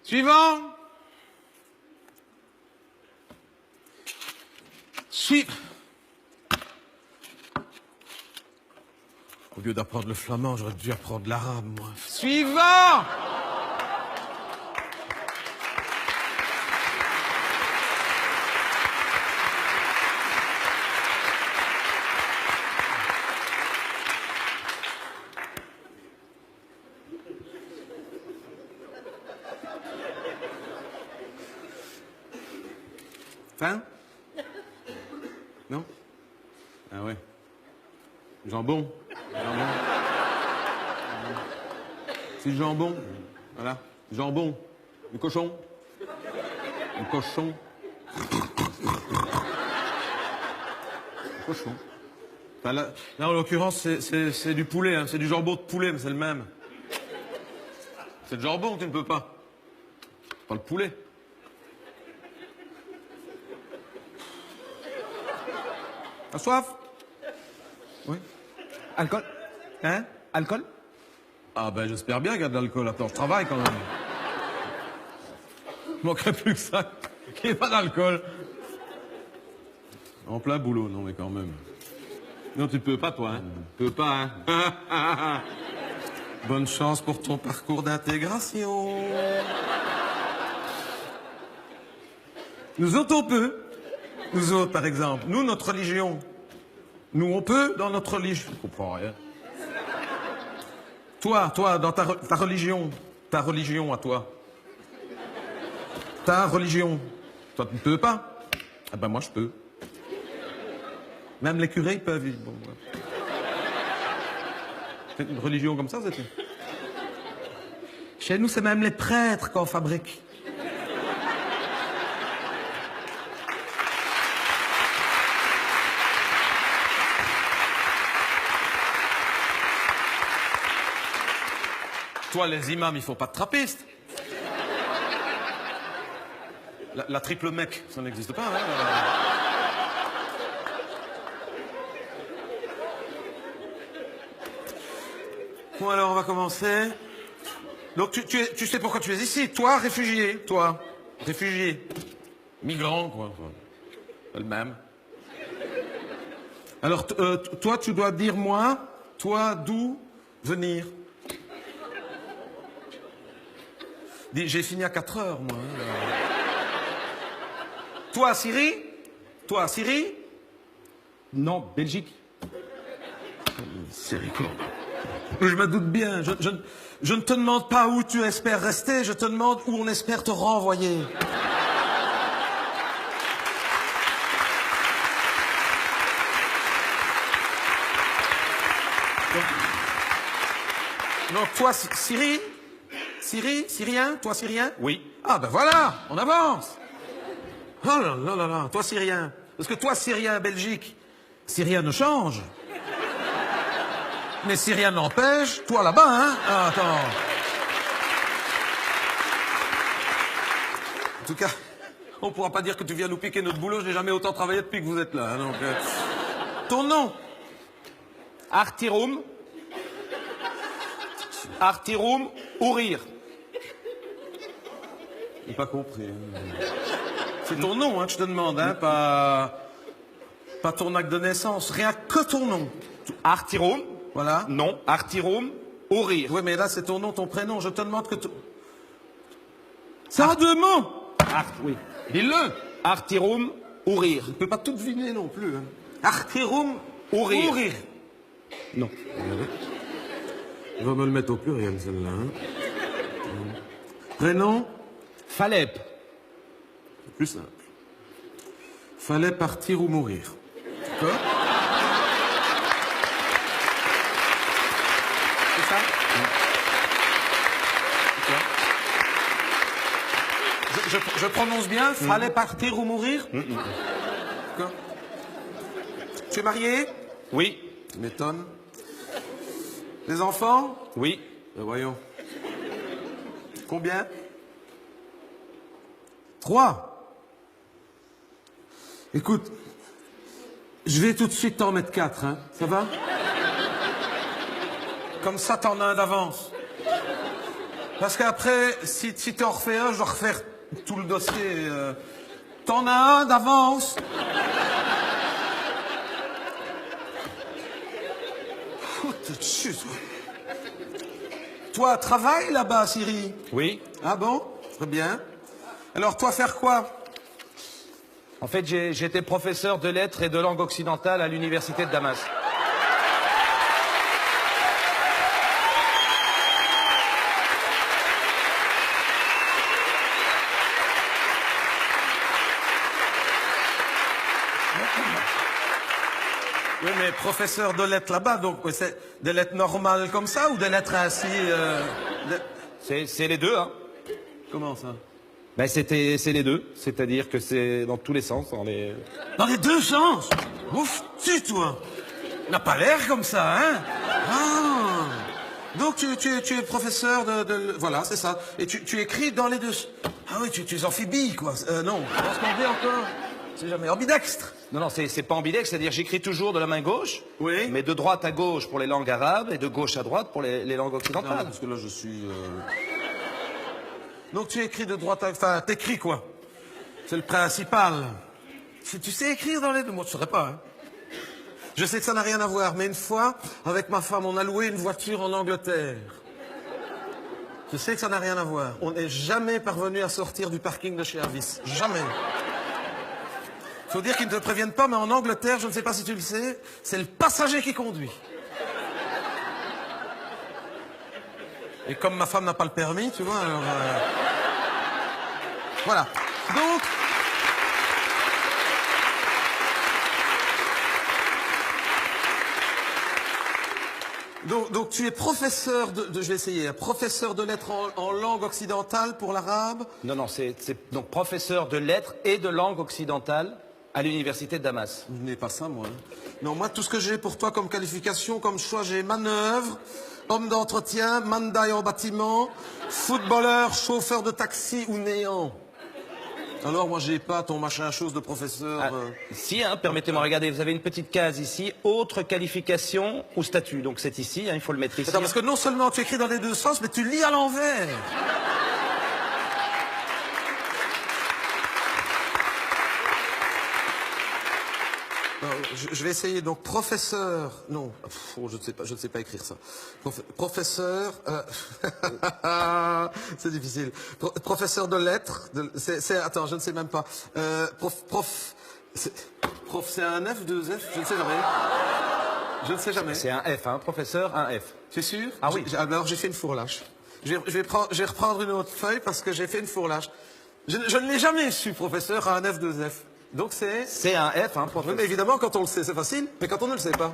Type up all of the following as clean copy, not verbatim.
Suivant. Au lieu d'apprendre le flamand, j'aurais dû apprendre l'arabe, moi. Suivant. Faim? Non? Ah ouais. Jambon. Jambon. C'est du jambon. Voilà. Jambon. Du cochon. Du cochon. Du cochon. Enfin, là, en l'occurrence, c'est du poulet. Hein. C'est du jambon de poulet, mais c'est le même. C'est le jambon que tu ne peux pas. Pas le poulet. T'as soif? Oui. Alcool? Hein? Alcool? Ah ben j'espère bien qu'il y a de l'alcool. Attends, je travaille quand même. Il manquerait plus que ça. Qu'il n'y ait pas d'alcool. En plein boulot, non mais quand même. Non, tu ne peux pas toi, hein? Tu peux pas, hein? Bonne chance pour ton parcours d'intégration. Nous autres, on peut. Nous autres, par exemple. Nous, notre religion. Nous, on peut dans notre religion. Je comprends rien. Toi, dans ta religion. Ta religion à toi. Ta religion. Toi, tu ne peux pas. Ah ben, moi, je peux. Même les curés, ils peuvent. Bon, ouais. C'est une religion comme ça, c'est tout. Chez nous, c'est même les prêtres qu'on fabrique. Toi, les imams, ils font pas de trappistes. La triple mec, ça n'existe pas, hein. Bon, alors, on va commencer. Donc, tu sais pourquoi tu es ici. Toi, réfugié. Toi, réfugié. Migrant, quoi. C'est le même. Alors, toi, tu dois dire moi. Toi, d'où venir? Dis, j'ai fini à 4 heures, moi. Toi, Syrie? Toi, Syrie? Non, Belgique. C'est rigolo. Je me doute bien. Je ne te demande pas où tu espères rester, je te demande où on espère te renvoyer. Donc toi, Syrie? Syrie? Syrien? Toi, Syrien? Oui. Ah ben voilà, on avance. Oh là là là là, toi, Syrien. Parce que toi, Syrien, Belgique, Syrien ne change. Mais si rien n'empêche, toi là-bas, hein? Ah, attends. En tout cas, on pourra pas dire que tu viens nous piquer notre boulot. Je n'ai jamais autant travaillé depuis que vous êtes là. Hein, donc, ton nom? Artirum. Artirum Ourir. J'ai pas compris. Hein. C'est ton nom, hein, que je te demande, hein, pas ton acte de naissance. Rien que ton nom. Artirum. Voilà. Non, Artirum Ourir. Oui, mais là, c'est ton nom, ton prénom. Je te demande que tu... Ça a 2 mots. Oui. Dis-le. Artirum Ourir. Je ne peux pas tout deviner non plus. Hein. Artirum Ourir. Ourir. Non. Je vais me le mettre au pluriel, celle-là. Hein. Prénom? Falep. C'est plus simple. Fallait partir ou mourir. D'accord? C'est ça? Je prononce bien, fallait partir ou mourir? D'accord. Tu es marié? Oui. Tu m'étonnes. Des enfants? Oui. Voyons. Combien? 3. Écoute, je vais tout de suite t'en mettre 4, hein. Ça va? Comme ça, t'en as un d'avance. Parce qu'après, si tu en refais un, je dois refaire tout le dossier. T'en as un d'avance. Oh, t'es dessus, toi. Toi, travaille là-bas, Siri? Oui. Ah bon? Très bien. Alors, toi, faire quoi? En fait, j'étais professeur de lettres et de langue occidentale à l'université de Damas. Oui, mais professeur de lettres là-bas, donc c'est des lettres normales comme ça ou des lettres ainsi C'est les deux, hein. Comment ça? Ben, c'est les deux. C'est-à-dire que c'est dans tous les sens. Dans les deux sens? Ouf, toi! N'a pas l'air comme ça, hein? Ah! Donc tu es professeur de... Voilà, c'est ça. Et tu écris dans les deux... Ah oui, tu es amphibie, quoi. Non, comment est-ce qu'on dit encore? C'est jamais ambidextre. Non, c'est pas ambidextre, c'est-à-dire j'écris toujours de la main gauche, Oui. mais de droite à gauche pour les langues arabes et de gauche à droite pour les langues Non, occidentales. parce que là, je suis... Donc tu écris de droite à... Enfin, t'écris quoi? C'est le principal. Si tu sais écrire dans les deux... Moi, je ne saurais pas, hein. Je sais que ça n'a rien à voir, mais une fois, avec ma femme, on a loué une voiture en Angleterre. Je sais que ça n'a rien à voir. On n'est jamais parvenu à sortir du parking de chez Avis. Jamais. Faut dire qu'ils ne te préviennent pas, mais en Angleterre, je ne sais pas si tu le sais, c'est le passager qui conduit. Et comme ma femme n'a pas le permis, tu vois, alors... Voilà. Donc tu es professeur de je vais essayer, professeur de lettres en langue occidentale pour l'arabe. Non, c'est donc professeur de lettres et de langue occidentale à l'université de Damas. Je n'ai pas ça, moi. Non, moi, tout ce que j'ai pour toi comme qualification, comme choix, j'ai manœuvre, homme d'entretien, mandaille en bâtiment, footballeur, chauffeur de taxi ou néant. Alors, moi, j'ai pas ton machin chose de professeur. Si, hein, permettez-moi, regardez, vous avez une petite case ici, autre qualification ou statut. Donc c'est ici, hein, il faut le mettre ici. Attends, parce que non seulement tu écris dans les deux sens, mais tu lis à l'envers. Je vais essayer. Donc, professeur... Non, je ne sais pas écrire ça. Professeur... c'est difficile. Professeur de lettres... Attends, je ne sais même pas. C'est un F, deux F? Je ne sais jamais. Je ne sais jamais. C'est un F, hein, professeur, un F. C'est sûr? Ah oui. Alors, j'ai fait une fourlache. Je vais reprendre une autre feuille parce que j'ai fait une fourlache. Je ne l'ai jamais su, professeur, à un F, deux F. Donc c'est... C'est un F, hein, Oui, professeur. mais évidemment, quand on le sait, c'est facile. Mais quand on ne le sait pas,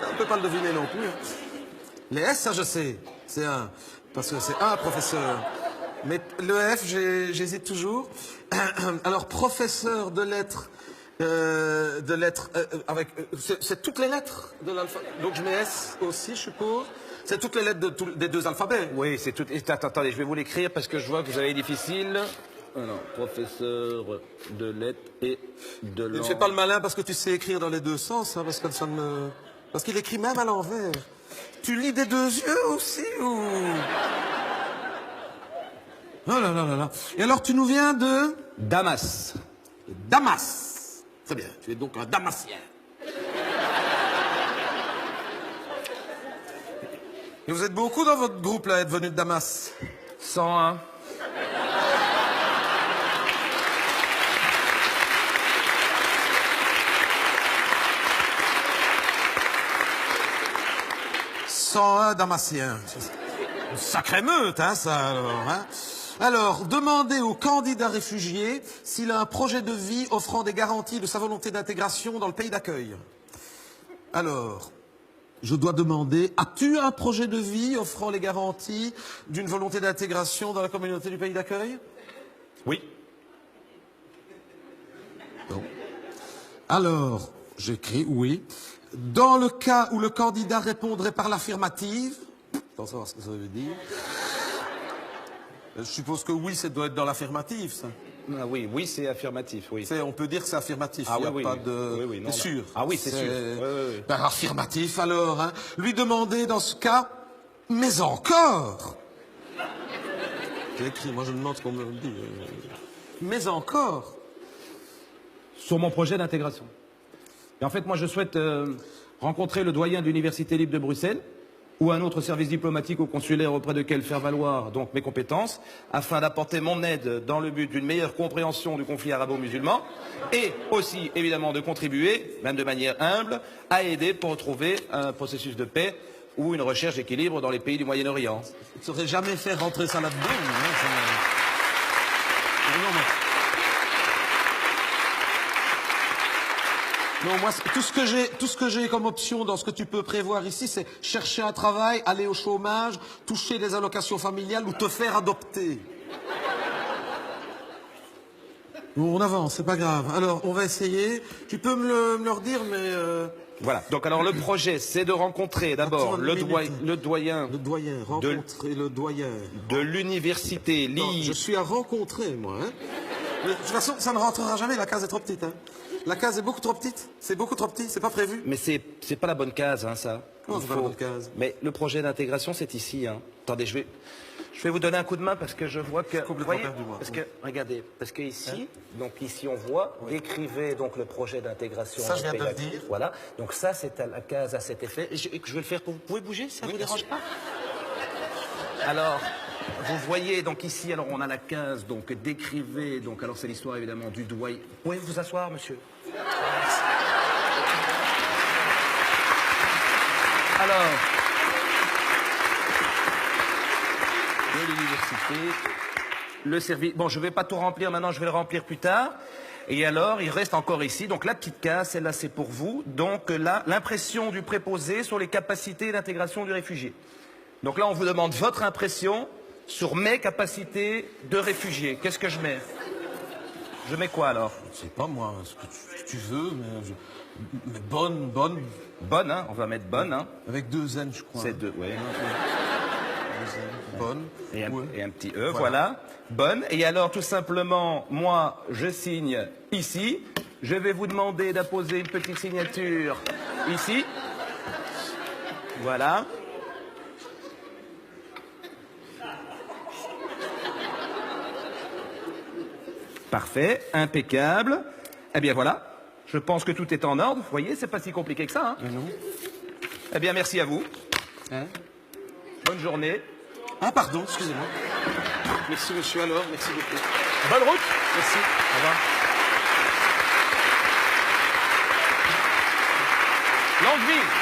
on ne peut pas le deviner non plus. Les S, ça je sais. C'est un... Parce que c'est un professeur. Mais le F, j'hésite toujours. Alors, professeur de lettres... avec... c'est toutes les lettres de l'alphabet. Donc je mets S aussi, je suppose. C'est toutes les lettres des deux alphabets. Oui, c'est tout. Attendez, je vais vous l'écrire parce que je vois que vous avez difficile. Alors, professeur de lettres et de langue. Ne fais pas le malin parce que tu sais écrire dans les deux sens, hein, parce que ça me... Parce qu'il écrit même à l'envers. Tu lis des deux yeux aussi ou... Oh là là là là. Et alors tu nous viens de... Damas. Damas. Très bien, tu es donc un damasien. Et vous êtes beaucoup dans votre groupe là, à être venu de Damas? 101. Un damasien. Une sacrée meute, hein, ça, alors. Hein. Alors, demandez au candidat réfugié s'il a un projet de vie offrant des garanties de sa volonté d'intégration dans le pays d'accueil. Alors, je dois demander, as-tu un projet de vie offrant les garanties d'une volonté d'intégration dans la communauté du pays d'accueil? Oui. Non. Alors, j'écris oui. Dans le cas où le candidat répondrait par l'affirmative, sans savoir ce que ça veut dire, je suppose que oui, ça doit être dans l'affirmative, ça. Ah oui, c'est affirmatif, oui. On peut dire que c'est affirmatif, Ah, il n'y a oui, pas oui. de... Oui, c'est sûr. Ah oui, c'est sûr. Oui. Ben, affirmatif, alors. Hein. Lui demander, dans ce cas, mais encore. c'est écrit. Moi, je demande ce qu'on me dit. Mais encore. Sur mon projet d'intégration. Et en fait, moi, je souhaite rencontrer le doyen de l'Université libre de Bruxelles ou un autre service diplomatique ou consulaire auprès de quel faire valoir donc mes compétences, afin d'apporter mon aide dans le but d'une meilleure compréhension du conflit arabo-musulman et aussi, évidemment, de contribuer, même de manière humble, à aider pour retrouver un processus de paix ou une recherche d'équilibre dans les pays du Moyen-Orient. Tu ne saurais jamais faire rentrer ça là-dedans. Non, moi, tout ce que j'ai comme option dans ce que tu peux prévoir ici, c'est chercher un travail, aller au chômage, toucher des allocations familiales ou te faire adopter. Bon, on avance, c'est pas grave. Alors, on va essayer. Tu peux me le redire, mais... Voilà. Donc, alors, le projet, c'est de rencontrer d'abord le doyen le doyen, rencontrer le doyen. De l'université Non, je suis à rencontrer, moi. Hein. De toute façon, ça ne rentrera jamais, la case est trop petite. Hein. La case est beaucoup trop petite. C'est beaucoup trop petit, c'est pas prévu. Mais c'est pas la bonne case, hein, ça. Comment c'est pas la bonne case? Mais le projet d'intégration, c'est ici. Hein. Attendez, je vais vous donner un coup de main parce que je vois que... Complètement voyez, perdu, moi. parce que, regardez, parce que ici, donc ici on voit, décrivez donc le projet d'intégration. Ça, je viens de le dire. Voilà. Donc ça, c'est la case à cet effet. Je vais le faire pour vous. Vous pouvez bouger, ça ne vous dérange pas? Alors, vous voyez, donc ici, alors on a la case, donc décrivez, donc alors c'est l'histoire évidemment du doyen. Vous pouvez vous asseoir, monsieur? Alors, de l'université, le service... Bon, je ne vais pas tout remplir maintenant, je vais le remplir plus tard. Et alors, il reste encore ici, donc la petite case, celle-là c'est pour vous. Donc là, l'impression du préposé sur les capacités d'intégration du réfugié. Donc là, on vous demande votre impression sur mes capacités de réfugié. Qu'est-ce que je mets? Je mets quoi alors? Je sais pas moi, ce que tu veux, mais bonne. Bonne, hein? On va mettre bonne, hein? Avec 2 N, je crois. C'est 2, ouais. 2 N. Bonne. Et un, Ouais. et un petit E, voilà. Bonne. Et alors, tout simplement, moi, je signe ici. Je vais vous demander d'apposer une petite signature ici. Voilà. Parfait, impeccable. Eh bien voilà, je pense que tout est en ordre. Vous voyez, c'est pas si compliqué que ça. Hein. Non. Eh bien, merci à vous. Hein? Bonne journée. Ah, pardon, excusez-moi. Merci, monsieur, alors. Merci beaucoup. Bonne route. Merci. Au revoir. Longue vie.